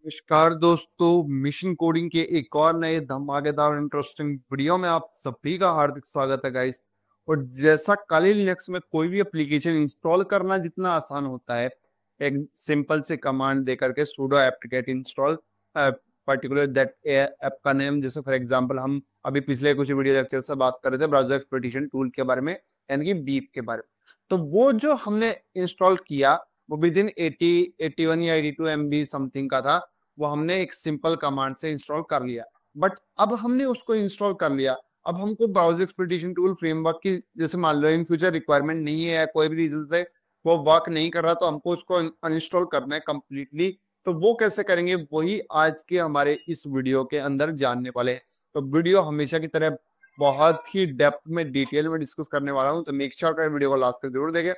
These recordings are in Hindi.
नमस्कार दोस्तों, मिशन कोडिंग के एक और नए धमाकेदार और इंटरेस्टिंग वीडियो में आप सभी का हार्दिक स्वागत है गाइस। और जैसा काली लिनक्स में कोई भी एप्लीकेशन इंस्टॉल करना जितना आसान होता है, एक सिंपल से कमांड दे करके sudo apt get install particular that app का नेम, जैसे फॉर एग्जांपल हम अभी पिछले कुछ वीडियो लेक्चर से बात कर रहे थे ब्राउजर एक्सप्लोइटेशन टूल के बारे में, यानी कि बीप के बारे में। तो वो जो हमने इंस्टॉल किया वो विद इन 81 या 82 MB समथिंग का था। वो हमने एक सिंपल कमांड से इंस्टॉल कर लिया। बट अब हमने उसको इंस्टॉल कर लिया, अब हमको ब्राउजर एक्सप्लोइटेशन टूल फ्रेमवर्क की जैसे मान लो इन फ्यूचर रिक्वायरमेंट नहीं है, कोई भी रीजन से वो वर्क नहीं कर रहा, तो हमको उसको अनइंस्टॉल करना है कंप्लीटली। तो वो कैसे करेंगे, वही आज के हमारे इस वीडियो के अंदर जानने वाले हैं। तो वीडियो हमेशा की तरह बहुत ही डेप्थ में डिटेल में डिस्कस करने वाला हूँ, तो मेक श्योर करें वीडियो को लास्ट तक जरूर देखें।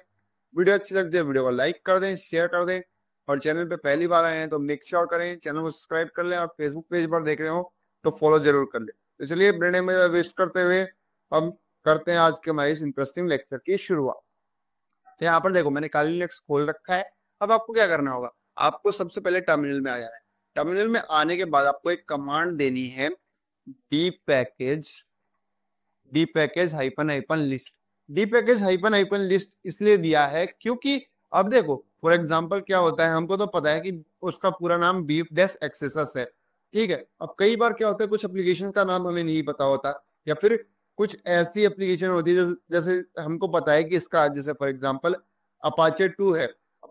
वीडियो अच्छी लगती है वीडियो को लाइक कर दें, शेयर कर दें, और चैनल पे पहली बार आए हैं तो मेक श्योर करें चैनल को सब्सक्राइब कर लें। और फेसबुक पेज पर देख रहे हो तो फॉलो जरूर कर लें। तो चलिए बिना में वेस्ट करते हुए हम करते हैं आज के हमारे इस इंटरेस्टिंग लेक्चर की शुरुआत। तो यहाँ पर देखो मैंने काली लिनक्स खोल रखा है। अब आपको क्या करना होगा, आपको सबसे पहले टर्मिनल में आ जाना है। टर्मिनल में आने के बाद आपको एक कमांड देनी है, D package hyphen hyphen list. D package hyphen hyphen list इसलिए दिया है क्योंकि अब देखो फॉर एग्जांपल क्या होता है, हमको तो पता है कि उसका पूरा नाम बीफ डैश एक्सेसस है, ठीक है। अब कई बार क्या होता है, कुछ एप्लीकेशन का नाम हमें नहीं पता होता, या फिर कुछ ऐसी एप्लीकेशन होती है जैसे हमको पता है कि इसका जैसे फॉर एग्जांपल अपाचे 2 है।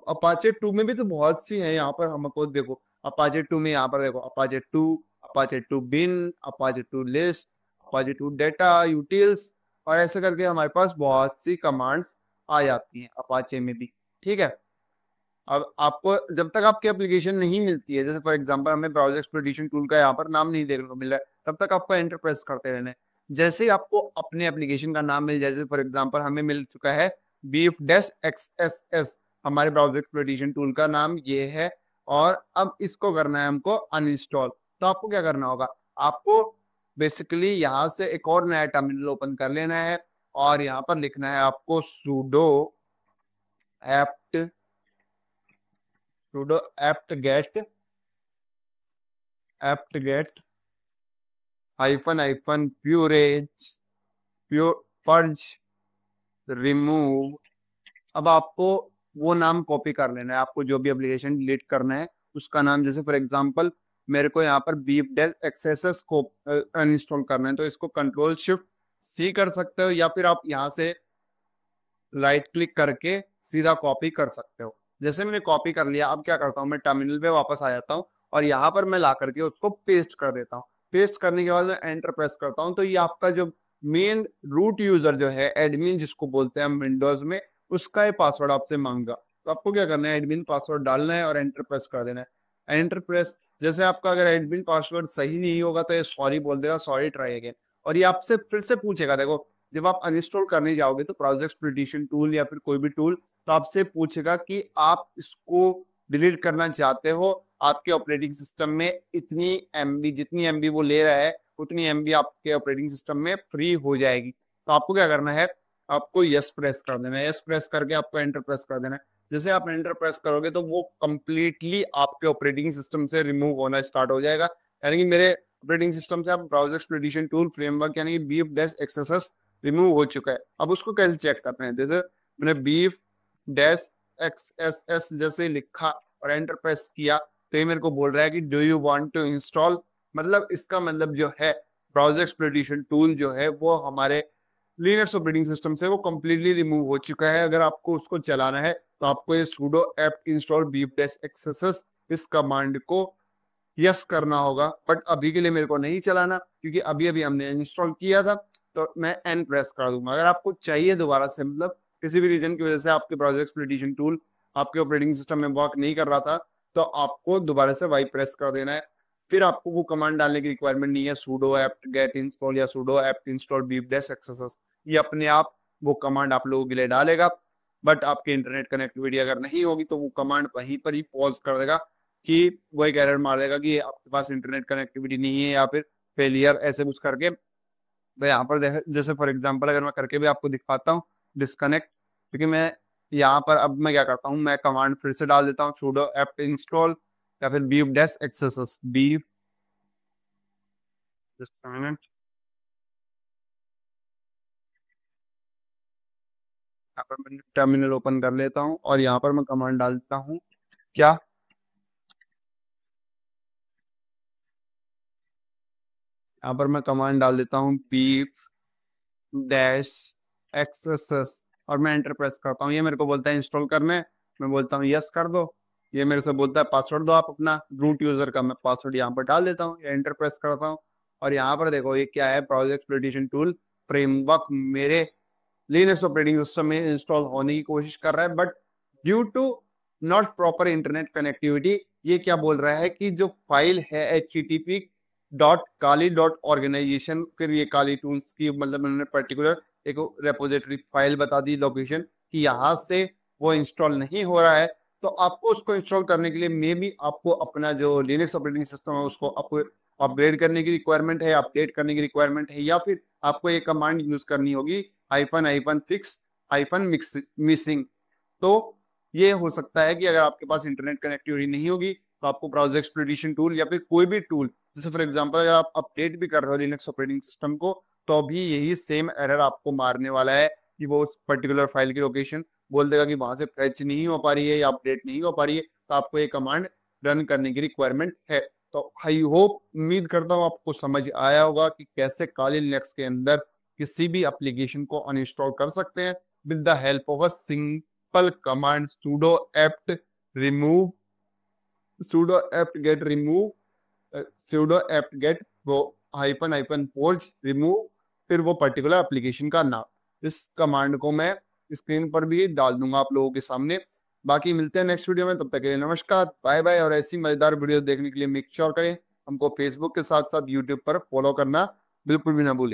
अपाचे 2 में भी तो बहुत सी है। यहाँ पर हमको देखो अपाचे 2 में, यहाँ पर देखो Apache 2, Apache 2 bin, Apache 2 list, Apache 2 data utils, और ऐसे करके हमारे पास बहुत सी कमांड्स आ जाती हैं अपाचे में भी, ठीक है। अब आपको जब तक आपकी एप्लीकेशन नहीं मिलती है, जैसे फॉर एग्जांपल हमें ब्राउजर एक्सप्लोइटेशन टूल का यहाँ पर नाम नहीं देखने को मिल रहा है, तब तक आपको एंटर प्रेस करते रहना है। जैसे ही आपको अपने एप्लीकेशन का नाम मिल जाए, जैसे फॉर एग्जांपल हमें मिल चुका है बीफ डैश एक्सएसएस, हमारे ब्राउजर एक्सप्लोइटेशन टूल का नाम ये है, और अब इसको करना है हमको अनइंस्टॉल। तो आपको क्या करना होगा, आपको बेसिकली यहाँ से एक और नया टर्मिनल ओपन कर लेना है, और यहाँ पर लिखना है आपको sudo apt apt get hyphen hyphen purge remove. अब आपको वो नाम कॉपी कर लेना है, आपको जो भी एप्लीकेशन डिलीट करना है उसका नाम। जैसे फॉर एग्जांपल मेरे को यहाँ पर बीफ डेल एक्सेसस को अनइंस्टॉल करना है, तो इसको कंट्रोल शिफ्ट सी कर सकते हो, या फिर आप यहाँ से राइट क्लिक करके सीधा कॉपी कर सकते हो। जैसे मैंने कॉपी कर लिया, अब क्या करता हूँ, मैं टर्मिनल पे वापस आ जाता हूँ और यहाँ पर मैं ला करके उसको पेस्ट कर देता हूँ। पेस्ट करने के बाद मैं एंटर प्रेस करता हूँ, तो ये आपका जो मेन रूट यूजर जो है, एडमिन जिसको बोलते हैं हम विंडोज में, उसका ये पासवर्ड आपसे मांगा। तो आपको क्या करना है, एडमिन पासवर्ड डालना है और एंटर प्रेस कर देना है। एंटर प्रेस जैसे आपका अगर एडमिन पासवर्ड सही नहीं होगा तो ये सॉरी बोल देगा, सॉरी ट्राई अगेन। और ये आपसे फिर से पूछेगा, देखो जब आप अनइंस्टॉल करने जाओगे तो ब्राउजर एक्सप्लोइटेशन टूल या फिर कोई भी टूल, तो आपसे पूछेगा कि आप इसको डिलीट करना चाहते हो, आपके ऑपरेटिंग सिस्टम में इतनी एमबी, जितनी एमबी वो ले रहा है उतनी एमबी आपके ऑपरेटिंग सिस्टम में फ्री हो जाएगी। तो आपको क्या करना है, आपको यस प्रेस कर देना है। यस प्रेस करके आपको एंटर प्रेस कर देना है। जैसे आप एंटर प्रेस करोगे तो वो कंप्लीटली आपके ऑपरेटिंग सिस्टम से रिमूव होना स्टार्ट हो जाएगा। यानी कि मेरे ऑपरेटिंग सिस्टम से आप ब्राउजर एक्सप्लोइटेशन टूल फ्रेमवर्क यानी कि बीफ डैश एक्सेसस रिमूव हो चुका है। अब उसको कैसे चेक करना है, जैसे मैंने बीफ डैश एक्सएसएस जैसे लिखा और एंटर प्रेस किया, तो ये मेरे को बोल रहा है कि do you want to install. मतलब इसका मतलब जो है ब्राउजर एक्सप्लोइटेशन टूल जो है वो हमारे लिनक्स ऑपरेटिंग सिस्टम से वो कंप्लीटली रिमूव हो चुका है। अगर आपको उसको चलाना है तो आपको ये sudo apt install beef dash accesses इस कमांड को यस करना होगा। बट अभी के लिए मेरे को नहीं चलाना क्योंकि अभी अभी हमने इंस्टॉल किया था, तो मैं एन प्रेस कर दूंगा। अगर आपको चाहिए दोबारा से, मतलब किसी भी रीजन की वजह से आपके ब्राउजर एक्सप्लोइटेशन टूल आपके ऑपरेटिंग सिस्टम में वर्क नहीं कर रहा था, तो आपको दोबारा से वाई प्रेस कर देना है। फिर आपको वो कमांड डालने की रिक्वायरमेंट नहीं है, sudo apt get install या sudo apt install beef dash accesses, ये अपने आप वो कमांड आप लोगों के लिए डालेगा। बट आपके इंटरनेट कनेक्टिविटी अगर नहीं होगी तो वो कमांड वहीं पर ही पॉज कर देगा, कि वो एक एरर मार देगा कि आपके पास इंटरनेट कनेक्टिविटी नहीं है या फिर फेलियर ऐसे कुछ करके। तो यहाँ पर जैसे फॉर एग्जांपल अगर मैं करके भी आपको दिखाता हूँ डिस्कनेक्ट, क्योंकि मैं यहाँ पर अब मैं क्या करता हूँ, मैं कमांड फिर से डाल देता हूँ sudo apt install या फिर beef dash XSS beef, just minute, यहाँ पर मैं टर्मिनल ओपन कर लेता हूँ और यहाँ पर मैं कमांड डालता हूँ क्या, यहाँ पर मैं कमांड डाल देता हूँ बीफ डैश एक्सेस और मैं एंटर प्रेस करता हूँ। ये मेरे को बोलता है इंस्टॉल करने, मैं बोलता हूँ यस कर दो। ये मेरे से बोलता है पासवर्ड दो आप अपना रूट यूजर का, मैं पासवर्ड यहाँ पर डाल देता हूँ, एंटर प्रेस करता हूँ। और यहाँ पर देखो ये क्या है, ब्राउज़र एक्सप्लोइटेशन टूल फ्रेमवर्क मेरे लिनक्स ऑपरेटिंग सिस्टम में इंस्टॉल होने की कोशिश कर रहा है, but due to not proper internet connectivity ये क्या बोल रहा है कि जो फाइल है http.kali.organization, फिर ये काली टूल्स की मतलब उन्होंने पर्टिकुलर एक रेपोजिटरी फाइल बता दी लोकेशन कि यहाँ से वो इंस्टॉल नहीं हो रहा है। तो आपको उसको इंस्टॉल करने के लिए मे बी आपको अपना जो लिनक्स ऑपरेटिंग सिस्टम है उसको अपग्रेड करने की रिक्वायरमेंट है, अपडेट करने की रिक्वायरमेंट है, या फिर आपको एक कमांड यूज करनी होगी -fix -मिसिंग। तो ये हो सकता है कि अगर आपके पास इंटरनेट कनेक्टिविटी नहीं होगी तो आपको ब्राउज़र एक्सप्लोरेशन टूल या फिर कोई भी टूल, जैसे फॉर एग्जांपल अगर आप अपडेट भी कर रहे हो लिनक्स ऑपरेटिंग सिस्टम को, तो भी यही सेम एरर आपको मारने वाला है कि वो उस पर्टिकुलर फाइल की लोकेशन बोल देगा कि वहां से फैच नहीं हो पा रही है या अपडेट नहीं हो पा रही है, तो आपको ये कमांड रन करने की रिक्वायरमेंट है। तो आई होप, उम्मीद करता हूँ आपको समझ आया होगा कि कैसे काली लिनक्स के अंदर किसी भी एप्लीकेशन को अनइंस्टॉल कर सकते हैं with the help of a simple command sudo apt remove sudo apt get remove sudo apt get वो हाइफन पोर्च रिमूव, फिर वो पर्टिकुलर एप्लीकेशन का नाम। इस कमांड को मैं स्क्रीन पर भी डाल दूंगा आप लोगों के सामने। बाकी मिलते हैं नेक्स्ट वीडियो में, तब तक के लिए नमस्कार, बाय बाय। और ऐसी मजेदार वीडियो देखने के लिए मेक श्योर करें हमको फेसबुक के साथ साथ यूट्यूब पर फॉलो करना बिल्कुल भी ना भूलें।